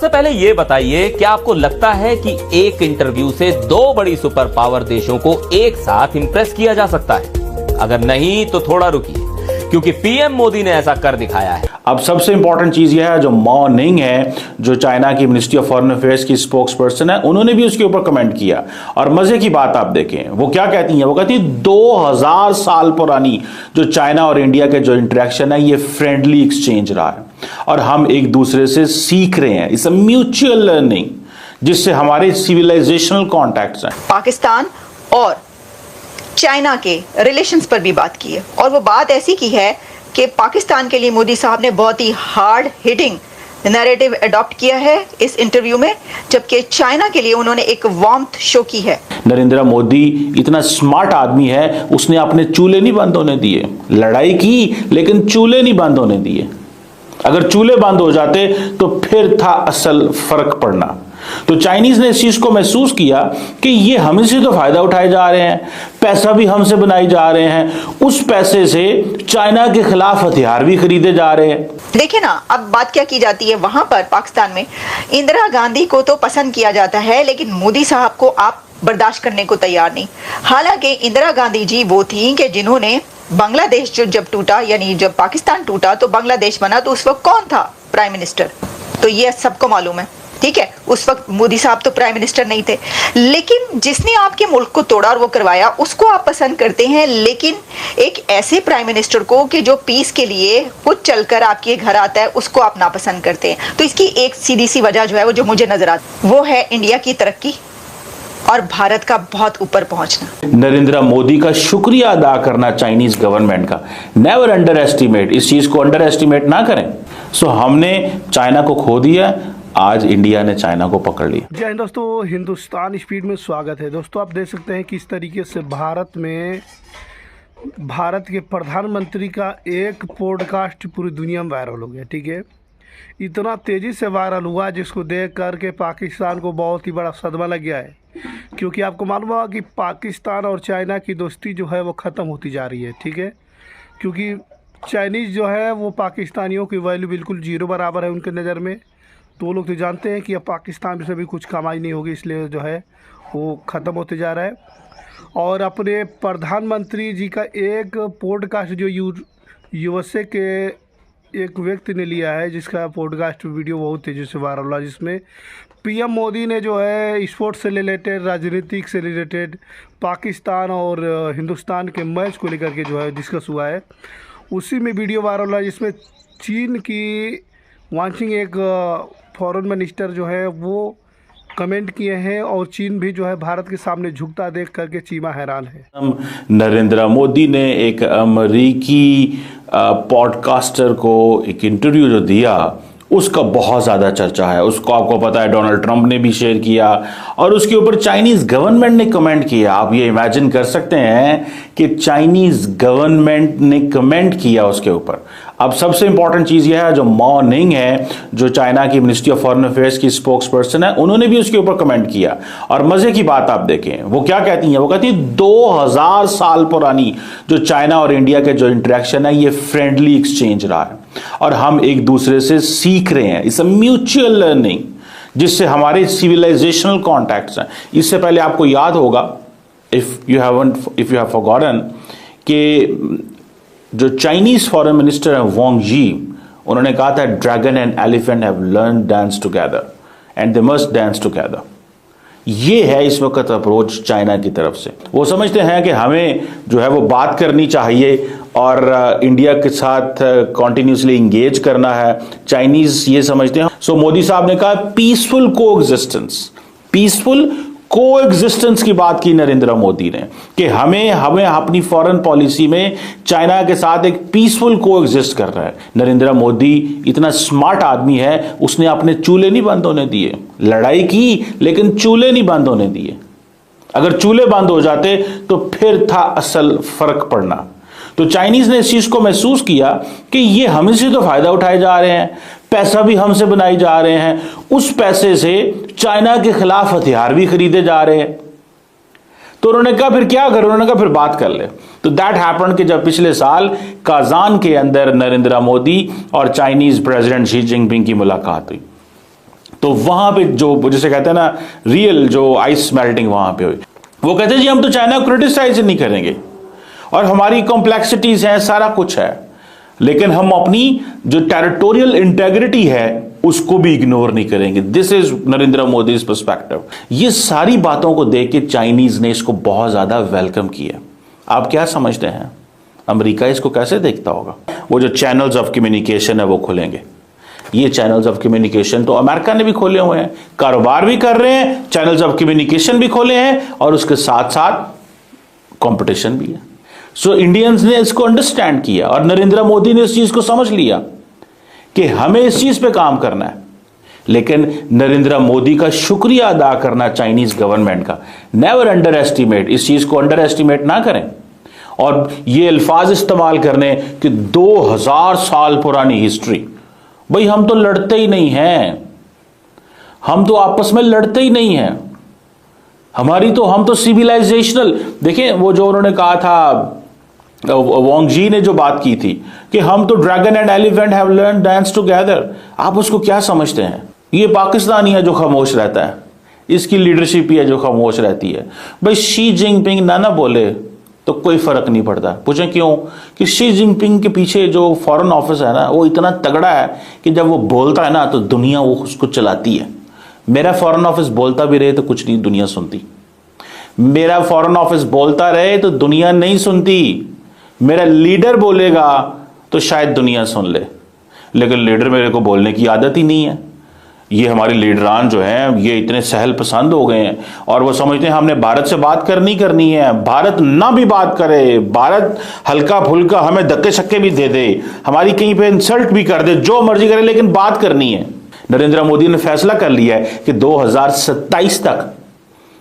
सबसे पहले ये बताइए, क्या आपको लगता है कि एक इंटरव्यू से दो बड़ी सुपर पावर देशों को एक साथ इंप्रेस किया जा सकता है? अगर नहीं तो थोड़ा रुकिए, क्योंकि पीएम मोदी ने ऐसा कर दिखाया है। अब सबसे इंपॉर्टेंट चीज यह है, जो मॉ निंग है, जो चाइना की मिनिस्ट्री ऑफ फॉरेन अफेयर्स की स्पोक्स पर्सन है, उन्होंने भी उसके ऊपर कमेंट किया। और मजे की बात आप देखें, वो क्या कहती हैं? वो कहती है 2000 साल पुरानी जो चाइना और इंडिया के जो इंटरेक्शन है, ये फ्रेंडली एक्सचेंज रहा है और हम एक दूसरे से सीख रहे हैं। इट्स अ म्यूचुअल लर्निंग, जिससे हमारे सिविलाइजेशनल कॉन्टैक्ट्स हैं। पाकिस्तान और चाइना के रिलेशंस पर भी बात की है, और वो बात ऐसी की है कि पाकिस्तान के लिए मोदी साहब ने बहुत ही हार्ड हिटिंग नैरेटिव अडॉप्ट किया है इस इंटरव्यू में, जबकि चाइना के लिए उन्होंने एक वार्मथ शो की है। नरेंद्र मोदी इतना स्मार्ट आदमी है, उसने अपने चूल्हे नहीं बंद होने दिए। लड़ाई की, लेकिन चूल्हे नहीं बंद होने दिए। अगर चूल्हे बंद हो जाते तो फिर था असल फर्क पड़ना। तो चाइनीज ने इस चीज को महसूस किया कि ये हमसे तो फायदा उठाए जा रहे हैं, पैसा भी हमसे बनाई जा रहे हैं, उस पैसे से चाइना के खिलाफ हथियार भी खरीदे जा रहे हैं। देखिए ना, अब बात क्या की जाती है वहां पर पाकिस्तान में। इंदिरा गांधी को तो पसंद किया जाता है, लेकिन मोदी साहब को आप बर्दाश्त करने को तैयार नहीं। हालांकि इंदिरा गांधी जी वो थी कि जिन्होंने बांग्लादेश जब टूटा, यानी जब पाकिस्तान टूटा तो बांग्लादेश बना, तो उस वक्त कौन था प्राइम मिनिस्टर? तो ये सबको मालूम है, ठीक है। उस वक्त मोदी साहब तो प्राइम मिनिस्टर नहीं थे, लेकिन जिसने आपके मुल्क को तोड़ा और वो करवाया, उसको आप पसंद करते हैं। लेकिन एक ऐसे प्राइम मिनिस्टर को कि जो पीस के लिए खुद चलकर आपके घर आता है, उसको आप नापसंद करते हैं। तो इसकी एक सीधी सी वजह जो है, वो जो मुझे नजर आती, वो है इंडिया की तरक्की और भारत का बहुत ऊपर पहुंचना। नरेंद्र मोदी का शुक्रिया अदा करना चाइनीज गवर्नमेंट का। नेवर अंडर एस्टिमेट, इस चीज को अंडर एस्टिमेट ना करें। सो हमने चाइना को खो दिया, आज इंडिया ने चाइना को पकड़ लिया। जय हिंद दोस्तों, हिंदुस्तान स्पीड में स्वागत है। दोस्तों आप देख सकते हैं किस तरीके से भारत के प्रधानमंत्री का एक पॉडकास्ट पूरी दुनिया में वायरल हो गया, ठीक है। इतना तेज़ी से वायरल हुआ जिसको देख करके पाकिस्तान को बहुत ही बड़ा सदमा लग गया है, क्योंकि आपको मालूम होगा कि पाकिस्तान और चाइना की दोस्ती जो है वो ख़त्म होती जा रही है, ठीक है। क्योंकि चाइनीज़ जो है वो पाकिस्तानियों की वैल्यू बिल्कुल जीरो बराबर है उनके नज़र में। तो वो लोग तो जानते हैं कि अब पाकिस्तान से भी कुछ कमाई नहीं होगी, इसलिए जो है वो ख़त्म होते जा रहा है। और अपने प्रधानमंत्री जी का एक पॉडकास्ट जो यूएसए के एक व्यक्ति ने लिया है, जिसका पॉडकास्ट वीडियो बहुत तेज़ी से वायरल हुआ, जिसमें पीएम मोदी ने जो है स्पोर्ट्स से रिलेटेड, राजनीतिक से रिलेटेड, पाकिस्तान और हिंदुस्तान के मैच को लेकर के जो है डिस्कस हुआ है। उसी में वीडियो वायरल हुआ जिसमें चीन की वांचिंग एक फॉरेन मिनिस्टर जो है वो कमेंट किए हैं, और चीन भी जो है भारत के सामने झुकता देख करके चीमा हैरान है। नरेंद्र मोदी ने एक अमेरिकी पॉडकास्टर को एक इंटरव्यू जो दिया, उसका बहुत ज़्यादा चर्चा है। उसको आपको पता है डोनाल्ड ट्रंप ने भी शेयर किया और उसके ऊपर चाइनीज़ गवर्नमेंट ने कमेंट किया। आप ये इमेजिन कर सकते हैं कि चाइनीज़ गवर्नमेंट ने कमेंट किया उसके ऊपर। अब सबसे इंपॉर्टेंट चीज़ यह है, जो मॉ निंग है, जो चाइना की मिनिस्ट्री ऑफ फॉरेन अफेयर्स की स्पोक्स पर्सन है, उन्होंने भी उसके ऊपर कमेंट किया। और मज़े की बात आप देखें, वो क्या कहती हैं? वो कहती है 2000 साल पुरानी जो चाइना और इंडिया के जो इंटरेक्शन है, ये फ्रेंडली एक्सचेंज रहा है और हम एक दूसरे से सीख रहे हैं। इट्स अ म्यूचुअल लर्निंग, जिससे हमारे सिविलाइजेशनल कॉन्टैक्ट्स हैं। इससे पहले आपको याद होगा, इफ यू हैव फॉरगॉटन, कि जो चाइनीज फॉरेन मिनिस्टर हैं वांग जी, उन्होंने कहा था dragon and elephant have learn dance together and they must dance together. ये है इस वक्त अप्रोच चाइना की तरफ से। वो समझते हैं कि हमें जो है वो बात करनी चाहिए और इंडिया के साथ कॉन्टिन्यूसली इंगेज करना है। चाइनीज ये समझते हैं। सो मोदी साहब ने कहा पीसफुल कोएग्जिस्टेंस की बात की नरेंद्र मोदी ने, कि हमें अपनी फॉरेन पॉलिसी में चाइना के साथ एक पीसफुल कोएग्जिस्ट कर रहा है। नरेंद्र मोदी इतना स्मार्ट आदमी है, उसने अपने चूल्हे नहीं बंद होने दिए। लड़ाई की, लेकिन चूल्हे नहीं बंद होने दिए। अगर चूल्हे बंद हो जाते तो फिर था असल फर्क पड़ना। तो चाइनीज ने इस चीज को महसूस किया कि ये हमसे तो फायदा उठाए जा रहे हैं, पैसा भी हमसे बनाई जा रहे हैं, उस पैसे से चाइना के खिलाफ हथियार भी खरीदे जा रहे हैं। तो उन्होंने कहा फिर क्या करें? उन्होंने कहा फिर बात कर ले। तो दैट हैपेंड कि जब पिछले साल काजान के अंदर नरेंद्र मोदी और चाइनीज प्रेसिडेंट शी जिनपिंग की मुलाकात हुई, तो वहां पे जो जैसे कहते हैं ना रियल जो आइस मेल्टिंग वहां पे हुई। वो कहते हैं जी हम तो चाइना को क्रिटिसाइज नहीं करेंगे और हमारी कॉम्प्लेक्सिटीज हैं, सारा कुछ है, लेकिन हम अपनी जो टेरिटोरियल इंटेग्रिटी है उसको भी इग्नोर नहीं करेंगे। This is Narendra Modi perspective. ये सारी बातों को देख के चाइनीज ने इसको बहुत ज्यादा वेलकम किया। आप क्या समझते हैं अमेरिका इसको कैसे देखता होगा? वो जो चैनल्स ऑफ कम्युनिकेशन है वो खुलेंगे। ये चैनल्स ऑफ कम्युनिकेशन तो अमेरिका ने भी खोले हुए हैं, कारोबार भी कर रहे हैं, चैनल्स ऑफ कम्युनिकेशन भी खोले हैं और उसके साथ साथ कंपटीशन भी है। सो इंडियंस ने इसको अंडरस्टैंड किया और नरेंद्र मोदी ने इस चीज को समझ लिया कि हमें इस चीज पे काम करना है। लेकिन नरेंद्र मोदी का शुक्रिया अदा करना चाइनीज गवर्नमेंट का। नेवर अंडर एस्टिमेट, इस चीज को अंडर एस्टिमेट ना करें और ये अल्फाज इस्तेमाल करने कि 2000 साल पुरानी हिस्ट्री। भाई हम तो लड़ते ही नहीं हैं, हम तो आपस में लड़ते ही नहीं हैं, हम तो सिविलाइजेशनल। देखिए वो जो उन्होंने कहा था वोंग जी ने जो बात की थी कि हम तो dragon and elephant have learn dance together, आप उसको क्या समझते हैं? ये पाकिस्तानी है जो खामोश रहता है, इसकी लीडरशिप ही है जो खामोश रहती है। भाई शी जिनपिंग ना बोले तो कोई फर्क नहीं पड़ता। पूछें क्यों? कि शी जिनपिंग के पीछे जो फॉरेन ऑफिस है ना वो इतना तगड़ा है कि जब वो बोलता है ना तो दुनिया वो उसको चलाती है। मेरा फॉरेन ऑफिस बोलता भी रहे तो कुछ नहीं दुनिया सुनती, मेरा फॉरेन ऑफिस बोलता रहे तो दुनिया नहीं सुनती, मेरा लीडर बोलेगा तो शायद दुनिया सुन ले, लेकिन लीडर मेरे को बोलने की आदत ही नहीं है। ये हमारे लीडरान जो हैं ये इतने सहल पसंद हो गए हैं और वो समझते हैं हमने भारत से बात करनी है, भारत ना भी बात करे, भारत हल्का फुल्का हमें धक्के शक्के भी दे दे, हमारी कहीं पे इंसल्ट भी कर दे, जो मर्जी करे, लेकिन बात करनी है। नरेंद्र मोदी ने फैसला कर लिया है कि 2027 तक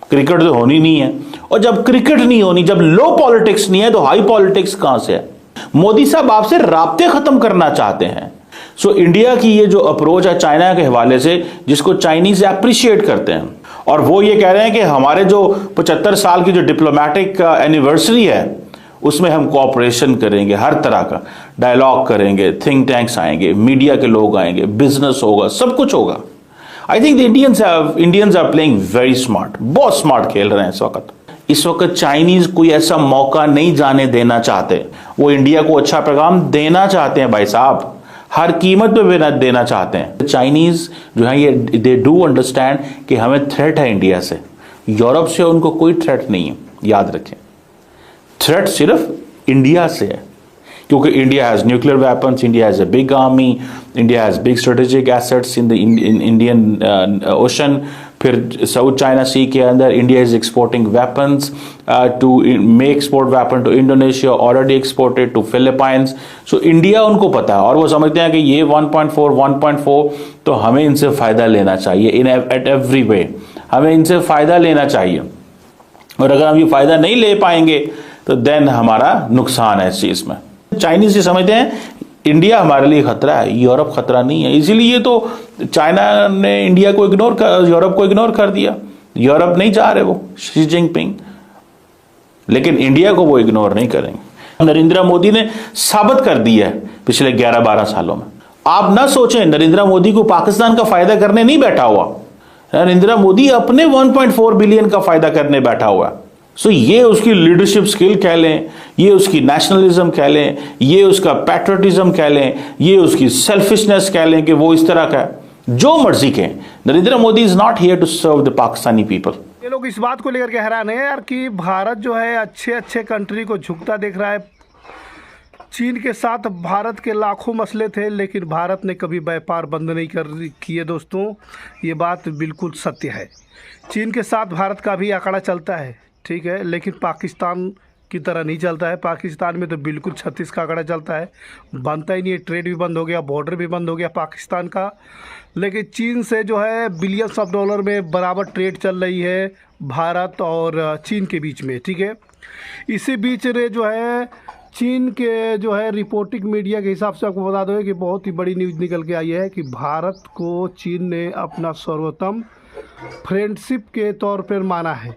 क्रिकेट तो होनी नहीं है, और जब क्रिकेट नहीं होनी, जब लो पॉलिटिक्स नहीं है तो हाई पॉलिटिक्स कहां से है? मोदी साहब आपसे राब्ते खत्म करना चाहते हैं। सो इंडिया की ये जो अप्रोच है चाइना के हवाले से, जिसको चाइनीज अप्रिशिएट करते हैं, और वो ये कह रहे हैं कि हमारे जो 75 साल की जो डिप्लोमेटिक एनिवर्सरी है उसमें हम कोऑपरेशन करेंगे, हर तरह का डायलॉग करेंगे, थिंक टैंक्स आएंगे, मीडिया के लोग आएंगे, बिजनेस होगा, सब कुछ होगा। I think Indians are playing very smart, बहुत स्मार्ट खेल रहे हैं इस वक्त। इस वक्त चाइनीज कोई ऐसा मौका नहीं जाने देना चाहते, वो इंडिया को अच्छा पैगाम देना चाहते हैं भाई साहब, हर कीमत पे देना चाहते हैं। चाइनीज जो है ये दे डू अंडरस्टैंड कि हमें थ्रेट है इंडिया से, यूरोप से उनको कोई थ्रेट नहीं है। याद रखें, थ्रेट सिर्फ इंडिया से है, क्योंकि India has nuclear weapons, India has a big army, India has big strategic assets in the Indian ocean. फिर साउथ चाइना सी के अंदर India is exporting weapons to may export weapon to Indonesia, already exported to Philippines. So India उनको पता है और वो समझते हैं कि ये 1.4 तो हमें इनसे फायदा लेना चाहिए, इन एट एवरी वे हमें इनसे फायदा लेना चाहिए, और अगर हम ये फायदा नहीं ले पाएंगे तो देन हमारा नुकसान है इस चीज में। चाइनीज ये समझते हैं इंडिया हमारे लिए खतरा है, यूरोप खतरा नहीं है, इसीलिए तो चाइना ने इंडिया को यूरोप को इग्नोर कर दिया। यूरोप नहीं चाह रहे वो शी जिनपिंग, लेकिन इंडिया को वो इग्नोर नहीं करेंगे। नरेंद्र मोदी ने साबित कर दिया है पिछले 11-12 सालों में। आप ना सोचें नरेंद्र मोदी को पाकिस्तान का फायदा करने नहीं बैठा हुआ, नरेंद्र मोदी अपने 1.4 बिलियन का फायदा करने बैठा हुआ। सो ये उसकी लीडरशिप स्किल कह लें, ये उसकी नेशनलिज्म कह लें, ये उसका पैट्रियटिज्म कह लें, ये उसकी सेल्फिशनेस कह लें कि वो इस तरह का जो मर्जी कहें, Narendra Modi is not here to serve the Pakistani people. ये लोग इस बात को लेकर के हैरान है यार कि भारत जो है अच्छे कंट्री को झुकता देख रहा है। चीन के साथ भारत के लाखों मसले थे, लेकिन भारत ने कभी व्यापार बंद नहीं किए। दोस्तों ये बात बिल्कुल सत्य है। चीन के साथ भारत का भी आंकड़ा चलता है, ठीक है, लेकिन पाकिस्तान की तरह नहीं चलता है। पाकिस्तान में तो बिल्कुल 36 का आंकड़ा चलता है, बनता ही नहीं है। ट्रेड भी बंद हो गया, बॉर्डर भी बंद हो गया पाकिस्तान का। लेकिन चीन से जो है बिलियंस ऑफ डॉलर में बराबर ट्रेड चल रही है भारत और चीन के बीच में, ठीक है। इसी बीच रे जो है चीन के जो है रिपोर्टिंग मीडिया के हिसाब से आपको बता दो कि बहुत ही बड़ी न्यूज़ निकल के आई है कि भारत को चीन ने अपना सर्वोत्तम फ्रेंडशिप के तौर पर माना है।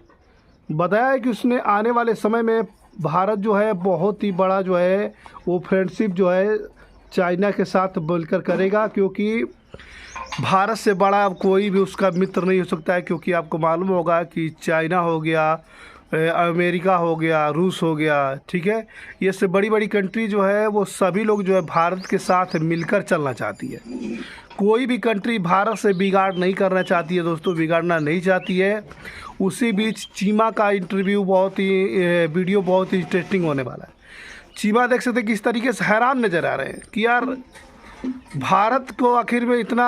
बताया है कि उसने आने वाले समय में भारत जो है बहुत ही बड़ा जो है वो फ्रेंडशिप जो है चाइना के साथ बोलकर करेगा, क्योंकि भारत से बड़ा अब कोई भी उसका मित्र नहीं हो सकता है, क्योंकि आपको मालूम होगा कि चाइना हो गया, अमेरिका हो गया, रूस हो गया, ठीक है, ये से बड़ी बड़ी कंट्री जो है वो सभी लोग जो है भारत के साथ मिलकर चलना चाहती है। कोई भी कंट्री भारत से बिगाड़ नहीं करना चाहती है दोस्तों, बिगाड़ना नहीं चाहती है। उसी बीच चीमा का इंटरव्यू वीडियो बहुत ही इंटरेस्टिंग होने वाला है। चीमा देख सकते किस तरीके से हैरान नज़र आ रहे हैं कि यार भारत को आखिर में इतना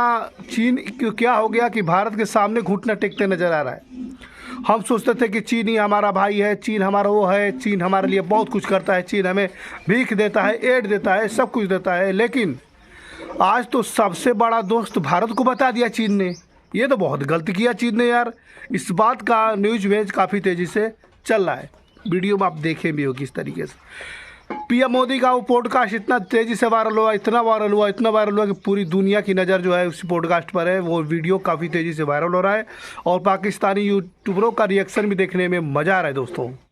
चीन क्या हो गया कि भारत के सामने घुटना टेकते नज़र आ रहा है। हम सोचते थे कि चीन ही हमारा भाई है, चीन हमारा वो है, चीन हमारे लिए बहुत कुछ करता है, चीन हमें भीख देता है, एड देता है, सब कुछ देता है, लेकिन आज तो सबसे बड़ा दोस्त भारत को बता दिया चीन ने। ये तो बहुत गलत किया चीन ने यार। इस बात का न्यूज वेज काफ़ी तेज़ी से चल रहा है, वीडियो में आप देखें भी हो किस तरीके से पीएम मोदी का वो पॉडकास्ट इतना तेज़ी से वायरल हुआ, इतना वायरल हुआ, इतना वायरल हुआ कि पूरी दुनिया की नज़र जो है उस पॉडकास्ट पर है। वो वीडियो काफ़ी तेज़ी से वायरल हो रहा है और पाकिस्तानी यूट्यूबरों का रिएक्शन भी देखने में मज़ा आ रहा है दोस्तों।